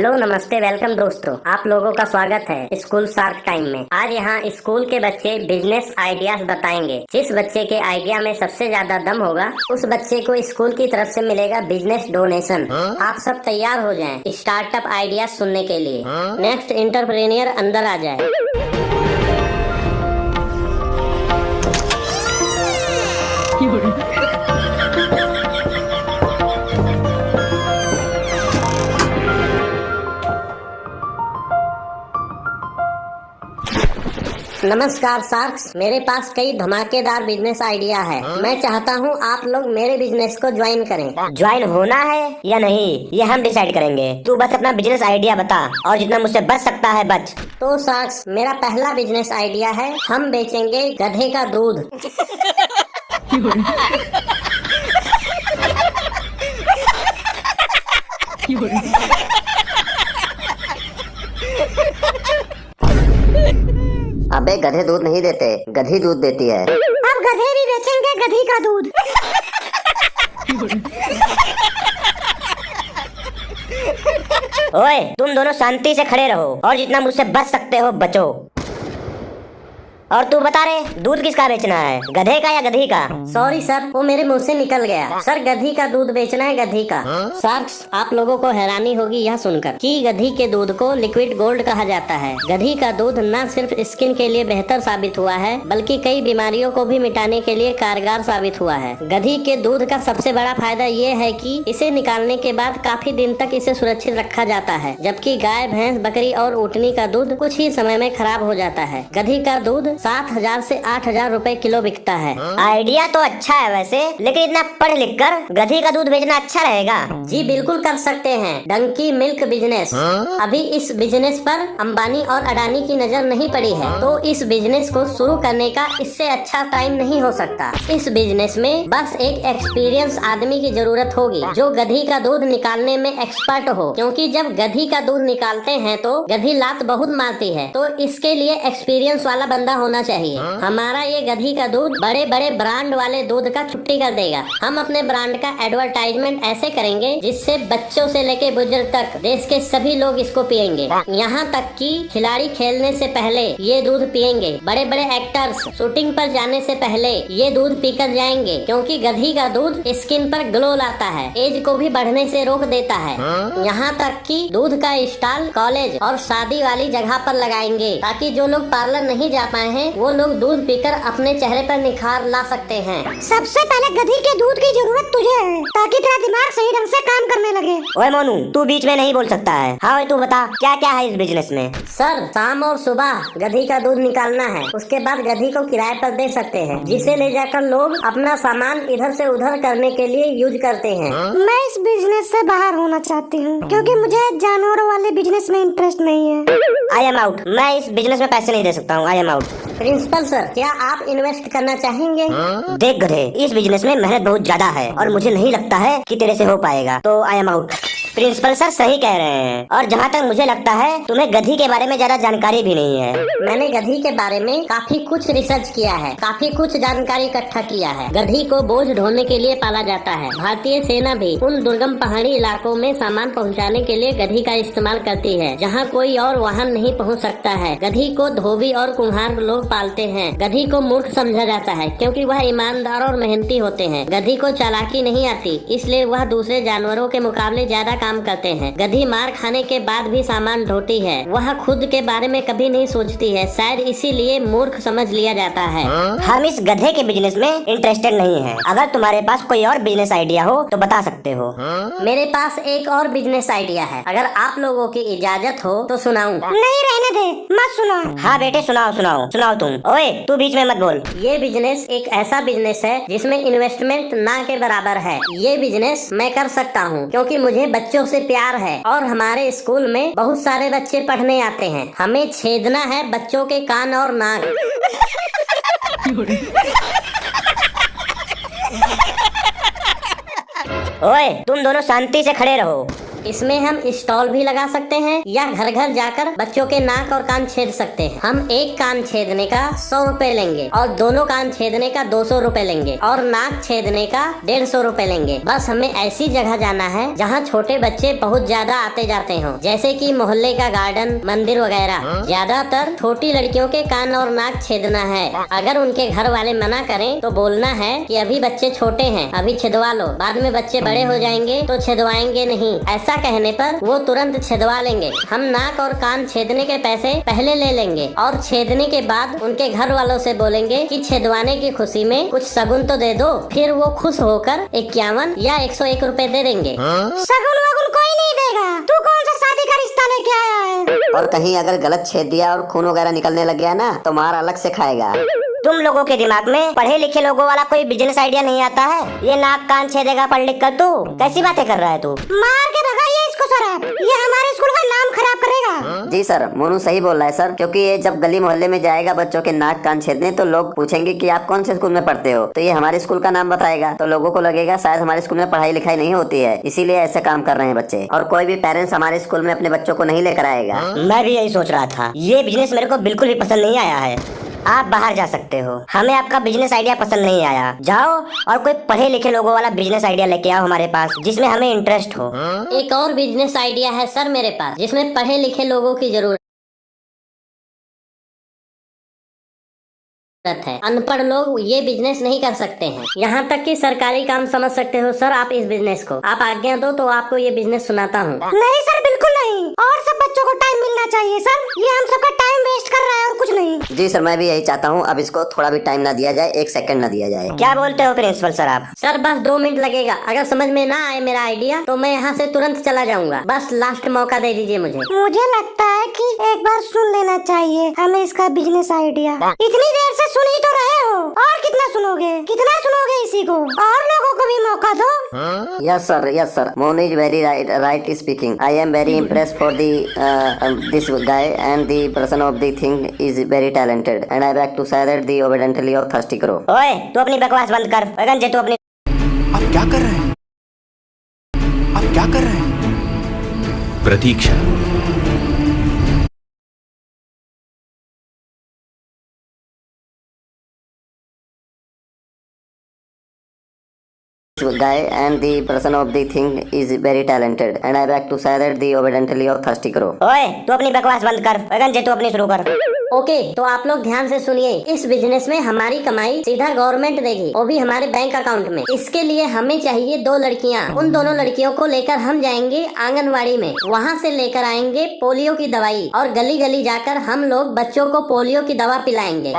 Hello नमस्ते welcome दोस्तों, आप लोगों का स्वागत है स्कूल शार्क टाइम में। आज यहाँ स्कूल के बच्चे बिजनेस आइडियाज बताएंगे। जिस बच्चे के आइडिया में सबसे ज्यादा दम होगा उस बच्चे को स्कूल की तरफ से मिलेगा बिजनेस डोनेशन। आप सब तैयार हो जाएं स्टार्टअप आइडियाज सुनने के लिए। नेक्स्ट एंटरप्रेन्योर अंदर आ जाए। नमस्कार शार्क्स, मेरे पास कई धमाकेदार बिजनेस आइडिया है। मैं चाहता हूँ आप लोग मेरे बिजनेस को ज्वाइन करें। ज्वाइन होना है या नहीं ये हम डिसाइड करेंगे। तू बस अपना बिजनेस आइडिया बता और जितना मुझसे बच सकता है बच। तो शार्क्स, मेरा पहला बिजनेस आइडिया है, हम बेचेंगे गधे का दूध। अबे गधे दूध नहीं देते, गधी दूध देती है। अब गधे भी बेचेंगे गधी का दूध। ओए तुम दोनों शांति से खड़े रहो और जितना मुझसे बच सकते हो बचो। और तू बता रे दूध किसका बेचना है, गधे का या गधी का? सॉरी सर, वो मेरे मुंह से निकल गया। सर गधी का दूध बेचना है, गधी का। शार्क्स, आप लोगों को हैरानी होगी यह सुनकर कि गधी के दूध को लिक्विड गोल्ड कहा जाता है। गधी का दूध न सिर्फ स्किन के लिए बेहतर साबित हुआ है बल्कि कई बीमारियों को भी मिटाने के लिए कारगर साबित हुआ है। गधी के दूध का सबसे बड़ा फायदा ये है कि इसे निकालने के बाद काफी दिन तक इसे सुरक्षित रखा जाता है, जबकि गाय, भैंस, बकरी और ऊँटनी का दूध कुछ ही समय में खराब हो जाता है। गधी का दूध 7,000 से 8,000 रुपए किलो बिकता है। आइडिया तो अच्छा है वैसे, लेकिन इतना पढ़ लिख कर गधी का दूध बेचना अच्छा रहेगा? जी बिल्कुल कर सकते हैं। Donkey milk business. अभी इस बिजनेस पर अंबानी और अडानी की नजर नहीं पड़ी है, तो इस बिजनेस को शुरू करने का इससे अच्छा टाइम नहीं हो सकता। इस बिजनेस में बस एक एक्सपीरियंस आदमी की जरूरत होगी जो गधी का दूध निकालने में एक्सपर्ट हो, क्योंकि जब गधी का दूध निकालते हैं तो गधी लात बहुत मारती है, तो इसके लिए एक्सपीरियंस वाला बंदा होना चाहिए। हमारा ये गधी का दूध बड़े बड़े ब्रांड वाले दूध का छुट्टी कर देगा। हम अपने ब्रांड का एडवर्टाइजमेंट ऐसे करेंगे जिससे बच्चों से लेके बुजुर्ग तक देश के सभी लोग इसको पियेंगे। यहाँ तक कि खिलाड़ी खेलने से पहले ये दूध पियेंगे। बड़े बड़े एक्टर्स शूटिंग पर जाने से पहले ये दूध पीकर जाएंगे, क्योंकि गधी का दूध स्किन पर ग्लो लाता है, एज को भी बढ़ने से रोक देता है। यहाँ तक कि दूध का स्टॉल कॉलेज और शादी वाली जगह पर लगाएंगे, ताकि जो लोग पार्लर नहीं जा पाए हैं वो लोग दूध पीकर अपने चेहरे पर निखार ला सकते हैं। सबसे पहले गधी के दूध की जरूरत तुझे है, ताकि तेरा दिमाग सही ढंग से काम करने लगे। ओए मोनू, तू बीच में नहीं बोल सकता है। हाँ ओए तू बता क्या क्या है इस बिजनेस में? सर शाम और सुबह गधी का दूध निकालना है, उसके बाद गधी को किराए पर दे सकते हैं, जिसे ले जाकर लोग अपना सामान इधर से उधर करने के लिए यूज करते हैं। मैं इस बिजनेस से बाहर होना चाहती हूँ, क्योंकि मुझे जानवरों वाले बिजनेस में इंटरेस्ट नहीं है। I am out. मैं इस बिजनेस में पैसे नहीं दे सकता हूँ। I am out. Principal sir, क्या आप इन्वेस्ट करना चाहेंगे? देख गधे, इस बिजनेस में मेहनत बहुत ज्यादा है और मुझे नहीं लगता है कि तेरे से हो पाएगा, तो I am out. Principal sir सही कह रहे हैं, और जहाँ तक मुझे लगता है तुम्हें गधी के बारे में ज्यादा जानकारी भी नहीं है। मैंने गधी के बारे में काफी कुछ रिसर्च किया है, काफी कुछ जानकारी इकट्ठा किया है। गधी को बोझ ढोने के लिए पाला जाता है। भारतीय सेना भी उन दुर्गम पहाड़ी इलाकों में सामान पहुँचाने के लिए गधी का इस्तेमाल करती है, जहाँ कोई और वाहन नहीं पहुँच सकता है। गधी को धोबी और कुम्हार लोग पालते हैं। गधी को मूर्ख समझा जाता है, क्योंकि वह ईमानदार और मेहनती होते हैं। गधी को चालाकी नहीं आती, इसलिए वह दूसरे जानवरों के मुकाबले ज्यादा काम करते हैं। गधी मार खाने के बाद भी सामान ढोती है, वह खुद के बारे में कभी नहीं सोचती है, शायद इसीलिए मूर्ख समझ लिया जाता है। हम इस गधे के बिजनेस में इंटरेस्टेड नहीं है। अगर तुम्हारे पास कोई और बिजनेस आइडिया हो तो बता सकते हो। मेरे पास एक और बिजनेस आइडिया है, अगर आप लोगों की इजाजत हो तो सुनाऊं? नहीं रहने दे, मत सुना। हाँ बेटे सुनाओ सुनाओ सुनाओ तुम। ओए तू बीच में मत बोल। ये बिजनेस एक ऐसा बिजनेस है जिसमें इन्वेस्टमेंट ना के बराबर है। ये बिजनेस मैं कर सकता हूँ, क्योंकि मुझे बच्चों से प्यार है और हमारे स्कूल में बहुत सारे बच्चे पढ़ने आते हैं। हमें छेदना है बच्चों के कान और नाक। ओए तुम दोनों शांति से खड़े रहो। इसमें हम स्टॉल भी लगा सकते हैं या घर घर जाकर बच्चों के नाक और कान छेद सकते हैं। हम एक कान छेदने का 100 रुपए लेंगे और दोनों कान छेदने का 200 रुपए लेंगे और नाक छेदने का 150 रुपए लेंगे। बस हमें ऐसी जगह जाना है जहाँ छोटे बच्चे बहुत ज्यादा आते जाते हों, जैसे कि मोहल्ले का गार्डन, मंदिर वगैरह। ज्यादातर छोटी लड़कियों के कान और नाक छेदना है। अगर उनके घर वाले मना करें तो बोलना है कि अभी बच्चे छोटे हैं, अभी छिदवा लो, बाद में बच्चे बड़े हो जाएंगे तो छिदवाएंगे नहीं। ऐसा कहने पर वो तुरंत छिदवा लेंगे। हम नाक और कान छेदने के पैसे पहले ले लेंगे और छेदने के बाद उनके घर वालों से बोलेंगे कि छिदवाने की खुशी में कुछ शगुन तो दे दो। फिर वो खुश होकर 51 या 101 रुपए दे देंगे। शगुन वगुन कोई नहीं देगा। तू कौन सा शादी का रिश्ता लेके आया है? और कहीं अगर गलत छेद दिया और खून वगैरह निकलने लग गया ना तो मार अलग से खाएगा। तुम लोगों के दिमाग में पढ़े लिखे लोगों वाला कोई बिजनेस आइडिया नहीं आता है? ये नाक कान छेदेगा पढ़ लिख कर तू कैसी बातें कर रहा है तू? मार के भगाइए इसको सर आप। ये हमारे स्कूल का नाम खराब करेगा। जी सर, मोनू सही बोल रहा है सर, क्योंकि ये जब गली मोहल्ले में जाएगा बच्चों के नाक कान छेदने तो लोग पूछेंगे कि आप कौन से स्कूल में पढ़ते हो, तो ये हमारे स्कूल का नाम बताएगा तो लोगों को लगेगा शायद हमारे स्कूल में पढ़ाई लिखाई नहीं होती है, इसीलिए ऐसे काम कर रहे हैं बच्चे। और कोई भी पेरेंट्स हमारे स्कूल में अपने बच्चों को नहीं लेकर आएगा। मैं भी यही सोच रहा था। ये बिजनेस मेरे को बिल्कुल भी पसंद नहीं आया है। आप बाहर जा सकते हो, हमें आपका बिजनेस आइडिया पसंद नहीं आया। जाओ और कोई पढ़े लिखे लोगों वाला बिजनेस आइडिया लेके आओ हमारे पास जिसमें हमें इंटरेस्ट हो। एक और बिजनेस आइडिया है सर मेरे पास जिसमें पढ़े लिखे लोगों की जरूरत है। अनपढ़ लोग ये बिजनेस नहीं कर सकते हैं। यहाँ तक कि सरकारी काम समझ सकते हो सर आप इस बिजनेस को। आप आज्ञा दो तो आपको ये बिजनेस सुनाता हूँ। नहीं सर, बिल्कुल नहीं। और सब बच्चों को टाइम मिलना चाहिए सर। ये हम सबका टाइम वेस्ट कर रहा है और कुछ नहीं। जी सर, मैं भी यही चाहता हूँ। अब इसको थोड़ा भी टाइम ना दिया जाए, 1 सेकंड ना दिया जाए। क्या बोलते हो प्रिंसिपल सर आप? सर बस 2 मिनट लगेगा। अगर समझ में ना आए मेरा आइडिया तो मैं यहाँ से तुरंत चला जाऊंगा। बस लास्ट मौका दे दीजिए मुझे। मुझे लगता है कि एक बार सुन लेना चाहिए हमें इसका बिजनेस आइडिया। इतनी देर से सुन ही तो रहे हो, और कितना सुनोगे, कितना सुनोगे इसी को? और लोगों को भी मौका दो। Yes sir, Monu is very right speaking. I am very impressed for the this guy and the person of the thing is very talented and I back to say that the obediently और thirsty करो। ओए तू अपनी बकवास बंद कर। गंजे तू अपनी। आप क्या कर रहे हैं? आप क्या कर रहे हैं? प्रतीक्षा। guy and the person of the thing is very talented and I beg to say that the obediently और thirsty करो। ओए तू अपनी बकवास बंद कर। गंजे तू अपनी शुरू कर। ओके तो आप लोग ध्यान से सुनिए। इस बिजनेस में हमारी कमाई सीधा गवर्नमेंट देगी, वो भी हमारे बैंक अकाउंट में। इसके लिए हमें चाहिए 2 लड़कियाँ। उन दोनों लड़कियों को लेकर हम जाएंगे आंगनवाड़ी में। वहाँ से लेकर आएंगे पोलियो की दवाई और गली गली जाकर हम लोग बच्चों को पोलियो की दवा पिलाएंगे।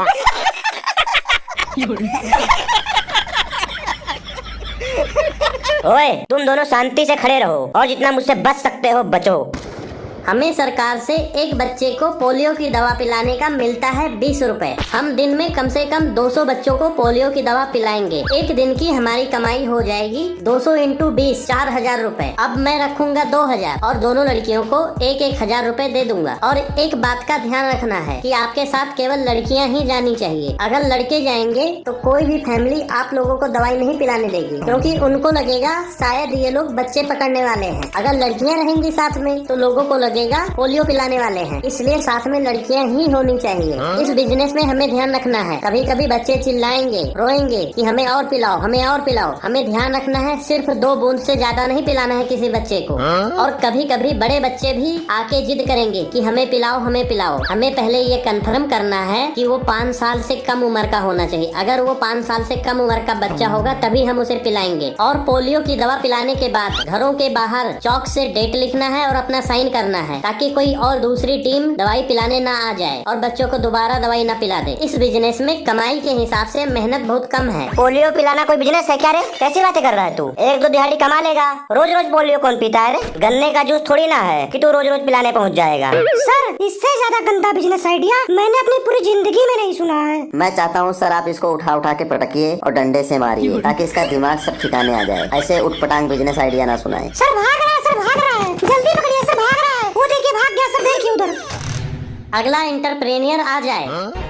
ओए तुम दोनों शांति से खड़े रहो और जितना मुझसे बच सकते हो बचो। हमें सरकार से एक बच्चे को पोलियो की दवा पिलाने का मिलता है 20 रुपए। हम दिन में कम से कम 200 बच्चों को पोलियो की दवा पिलाएंगे। एक दिन की हमारी कमाई हो जाएगी 200 × 20 4000 रुपए। अब मैं रखूंगा 2000 और दोनों लड़कियों को 1-1000 रुपए दे दूंगा। और एक बात का ध्यान रखना है कि आपके साथ केवल लड़कियां ही जानी चाहिए। अगर लड़के जाएंगे तो कोई भी फैमिली आप लोगों को दवाई नहीं पिलाने देगी, क्योंकि उनको लगेगा शायद ये लोग बच्चे पकड़ने वाले हैं। अगर लड़कियां रहेंगी साथ में तो लोगों को लगेगा पोलियो पिलाने वाले हैं, इसलिए साथ में लड़कियां ही होनी चाहिए। इस बिजनेस में हमें ध्यान रखना है। कभी कभी बच्चे चिल्लाएंगे, रोएंगे कि हमें और पिलाओ, हमें और पिलाओ। हमें ध्यान रखना है सिर्फ 2 बूंद से ज्यादा नहीं पिलाना है किसी बच्चे को। और कभी कभी बड़े बच्चे भी आके जिद करेंगे कि हमें पिलाओ, हमें पिलाओ। हमें पहले ये कंफर्म करना है कि वो 5 साल से कम उम्र का होना चाहिए। अगर वो 5 साल से कम उम्र का बच्चा होगा तभी हम उसे पिलाएंगे। और पोलियो की दवा पिलाने के बाद घरों के बाहर चौक से डेट लिखना है और अपना साइन करना है, ताकि कोई और दूसरी टीम दवाई पिलाने ना आ जाए और बच्चों को दोबारा दवाई ना पिला दे। इस बिजनेस में कमाई के हिसाब से मेहनत बहुत कम है। पोलियो पिलाना कोई बिजनेस है क्या रे? कैसी बातें कर रहा है तू? 1-2 दिहाड़ी कमा लेगा। रोज रोज पोलियो कौन पीता है रे? गन्ने का जूस थोड़ी ना है कि तू रोज रोज पिलाने पहुँच जाएगा। सर इससे ज्यादा गंदा बिजनेस आइडिया मैंने अपनी पूरी जिंदगी में नहीं सुना है। मैं चाहता हूँ सर आप इसको उठा उठा के पटकिए और डंडे से मारिए ताकि इसका दिमाग सब ठिकाने आ जाए। ऐसे उठपटांग बिजनेस आइडिया ना सुनाए। सर भाग रहा है, सर भाग रहा है, जल्दी पकड़िए, सर भाग रहा है। वो देखिए भाग गया, सर देखिए उधर। अगला एंटरप्रेन्योर आ जाए।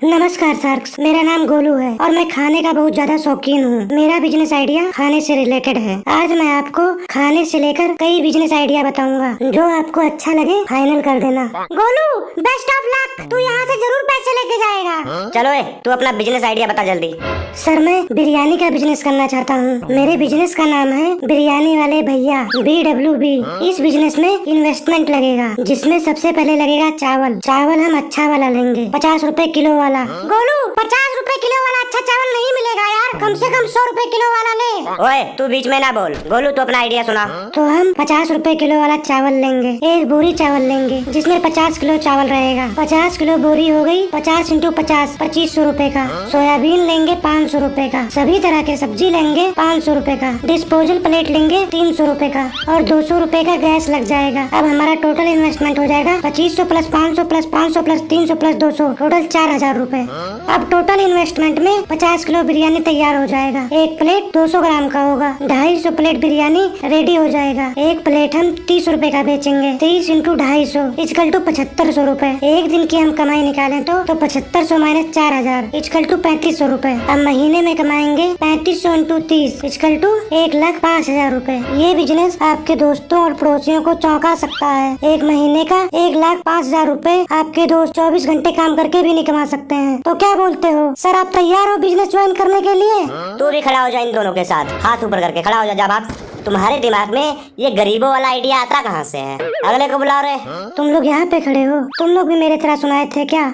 नमस्कार सार्क्स, मेरा नाम गोलू है और मैं खाने का बहुत ज्यादा शौकीन हूँ। मेरा बिजनेस आइडिया खाने से रिलेटेड है। आज मैं आपको खाने से लेकर कई बिजनेस आइडिया बताऊंगा, जो आपको अच्छा लगे फाइनल कर देना। गोलू, बेस्ट ऑफ लक, तू यहाँ से जरूर पैसे लेके जाएगा। चलो तू अपना बिजनेस आइडिया बता जल्दी। सर, मैं बिरयानी का बिजनेस करना चाहता हूँ। मेरे बिजनेस का नाम है बिरयानी वाले भैया, BWB। इस बिजनेस में इन्वेस्टमेंट लगेगा, जिसमें सबसे पहले लगेगा चावल। चावल हम अच्छा वाला लेंगे, 50 रुपए किलो वाला। गोलू, 50 रुपए किलो वाला अच्छा चावल नहीं मिलेगा यार, कम से कम 100 रुपए किलो वाला ले। ओए तू बीच में ना बोल। गोलू तू अपना आइडिया सुना। तो हम 50 रुपए किलो वाला चावल लेंगे। एक बोरी चावल लेंगे जिसमें 50 किलो चावल रहेगा। 50 किलो बोरी हो गई, 50 इंटू 50, 2500 रुपए का। सोयाबीन लेंगे 500 रुपए का। सभी तरह के सब्जी लेंगे 500 रुपए का। डिस्पोजल प्लेट लेंगे 300 रुपए का और 200 रुपए का गैस लग जाएगा। अब हमारा टोटल इन्वेस्टमेंट हो जाएगा 2500 plus 500 plus 500 plus 300 plus 200, total 4000 रुपए। अब टोटल इन्वेस्टमेंट में 50 किलो बिरयानी तैयार हो जाएगा। एक प्लेट 200 ग्राम का होगा। 250 प्लेट बिरयानी रेडी हो जाएगा। एक प्लेट हम 30 रुपए का बेचेंगे। 30 इंटू 250 इजकल टू 7500 रुपए। एक दिन की हम कमाई निकालें तो 7500 माइनस 4000 इजकल टू 3500 रुपए। अब महीने में कमाएंगे 3500 इंटू 30 इजकल टू 1,05,000 रुपए। ये बिजनेस आपके दोस्तों और पड़ोसियों को चौंका सकता है। एक महीने का 1,05,000 रुपए आपके दोस्त 24 घंटे काम करके भी नहीं कमा सकते हैं। तो क्या बोलते हो सर, आप तैयार हो बिजनेस ज्वाइन करने के लिए? तू भी खड़ा हो जा इन दोनों के साथ, हाथ ऊपर करके खड़ा हो जा। बात तुम्हारे दिमाग में ये गरीबों वाला आइडिया आता कहाँ से है? अगले को बुला रहे। तुम लोग यहाँ पे खड़े हो, तुम लोग भी मेरे तरह सुनाए थे क्या?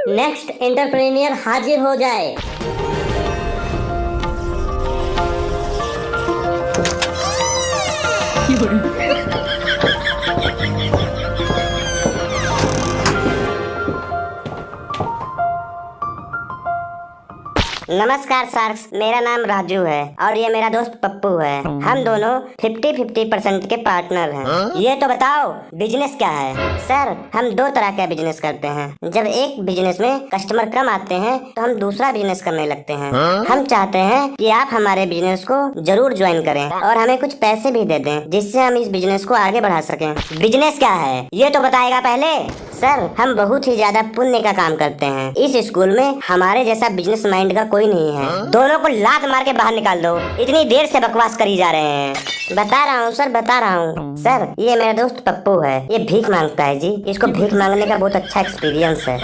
नेक्स्ट एंटरप्रेन्योर हाजिर हो जाए। नमस्कार सार्क्स, मेरा नाम राजू है और ये मेरा दोस्त पप्पू है। हम दोनों 50-50% के पार्टनर हैं। ये तो बताओ बिजनेस क्या है? सर, हम 2 तरह का बिजनेस करते हैं। जब एक बिजनेस में कस्टमर कम आते हैं तो हम दूसरा बिजनेस करने लगते हैं। हम चाहते हैं कि आप हमारे बिजनेस को जरूर ज्वाइन करें और हमें कुछ पैसे भी दे दें, जिससे हम इस बिजनेस को आगे बढ़ा सकें। बिजनेस क्या है ये तो बताएगा पहले। सर, हम बहुत ही ज्यादा पुण्य का काम करते हैं। इस स्कूल में हमारे जैसा बिजनेस माइंड का कोई नहीं है। दोनों को लात मार के बाहर निकाल दो, इतनी देर से बकवास करी जा रहे हैं। बता रहा हूँ सर, बता रहा हूँ। सर, ये मेरा दोस्त पप्पू है, ये भीख मांगता है जी। इसको भीख मांगने का बहुत अच्छा एक्सपीरियंस है।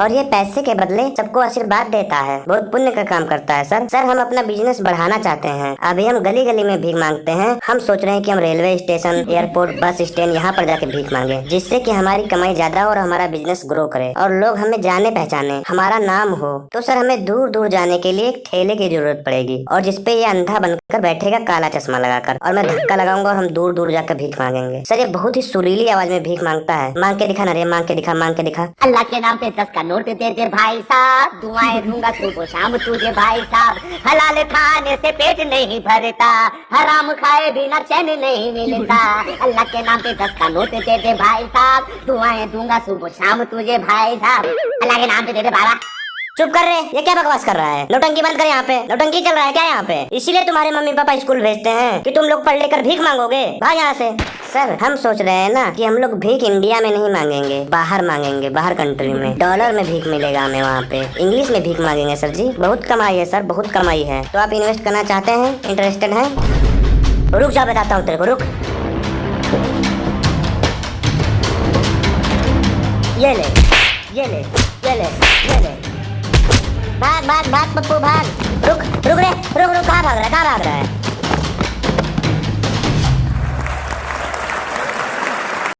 और ये पैसे के बदले सबको आशीर्वाद देता है, बहुत पुण्य का काम करता है। सर, हम अपना बिजनेस बढ़ाना चाहते हैं। अभी हम गली गली में भीख मांगते हैं। हम सोच रहे हैं कि हम railway station, airport, bus stand यहाँ पर जाके भीख मांगे, जिससे कि हमारी कमाई ज्यादा और हमारा बिजनेस ग्रो करे और लोग हमें जाने पहचाने, हमारा नाम हो। तो सर, हमें दूर दूर जाने के लिए एक ठेले की जरूरत पड़ेगी और जिसपे ये अंधा बनकर बैठेगा काला चश्मा लगाकर, और मैं धक्का लगाऊंगा और हम दूर दूर जाकर भीख मांगेंगे। सर, ये बहुत ही सुरीली आवाज में भीख मांगता है। मांग के दिखा ना रे, मांग के दिखा, मांग के दिखा। अल्लाह के नाम पे 10 का नोट दे दे भाई साहब, दुआएं दूंगा सुबह शाम तुझे भाई साहब। हलाल खाने से पेट नहीं भरता, हराम खाए बिना चैन नहीं मिलता। अल्लाह के नाम पे 10 का नोट दे दे भाई साहब, दुआएं दूंगा सुबह शाम तुझे भाई साहब। अल्लाह के नाम पे दे दे बाबा। चुप कर रहे, ये क्या बकवास कर रहा है? नौटंकी बंद कर यहाँ पे। नौटंकी चल रहा है क्या यहाँ पे? इसीलिए तुम्हारे मम्मी पापा स्कूल भेजते हैं कि तुम लोग पढ़ लेकर भीख मांगोगे। भाग यहाँ से। सर, हम सोच रहे हैं ना कि हम लोग भीख इंडिया में नहीं मांगेंगे, बाहर मांगेंगे, बाहर कंट्री में। डॉलर में भीख मिलेगा हमें वहाँ पे, इंग्लिश में भीख मांगेंगे। सर जी, बहुत कमाई है सर, बहुत कमाई है। तो आप इन्वेस्ट करना चाहते हैं, इंटरेस्टेड हैं? रुक जा, बताता हूँ तेरे को, रुक। ये ले, ये ले, ये ले, ये ले। भाग भाग भाग पप्पू भाग। रुक रुक रे, रुक रुक, कहाँ भाग रहा है, कहाँ भाग रहा है?